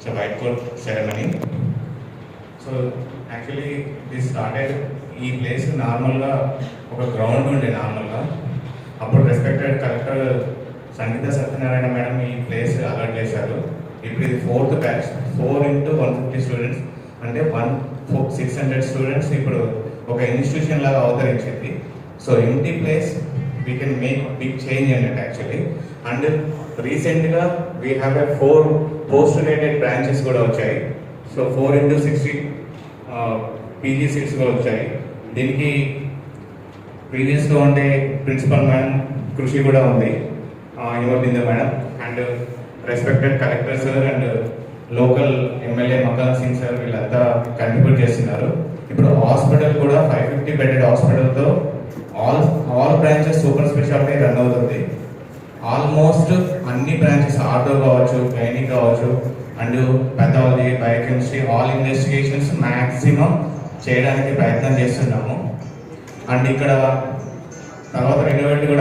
it's a white coat ceremony. So actually this started ఈ place నార్మల్గా ఒక ground ఉండే నార్మల్గా అప్పుడు రెస్పెక్టెడ్ కలెక్టర్ సంగీత సత్యనారాయణ మేడం ఈ ప్లేస్ అలాట్ చేశారు. ఇప్పుడు ఇది 4th బ్యాచ్ 4x150 స్టూడెంట్స్ అంటే 600 స్టూడెంట్స్ ఇప్పుడు ఒక ఇన్స్టిట్యూషన్ లాగా అవతరించింది. So empty place we can make big change అన్నట్టు యాక్చువల్లీ. అండ్ రీసెంట్గా we have 4 post related branches కూడా వచ్చాయి. సో 4x60 పీజీ సీట్స్ కూడా వచ్చాయి. దీనికి ప్రీవియస్గా ఉండే ప్రిన్సిపల్ మేడం కృషి కూడా ఉంది, Yuvabindu madam and respected collector sir and local MLA Makan Singh sir వీళ్ళంతా కంట్రిబ్యూట్ చేస్తున్నారు. ఇప్పుడు హాస్పిటల్ కూడా 550 బెడెడ్ హాస్పిటల్తో all branches super speciality run అవుతుంది. ఆల్మోస్ట్ అన్ని బ్రాంచెస్ ఆర్థో కావచ్చు, గైనిక్ కావచ్చు and pathology, biochemistry all investigations maximum చేయడానికి ప్రయత్నం చేస్తున్నాము. అండ్ ఇక్కడ తర్వాత రెన్యువేట్ కూడా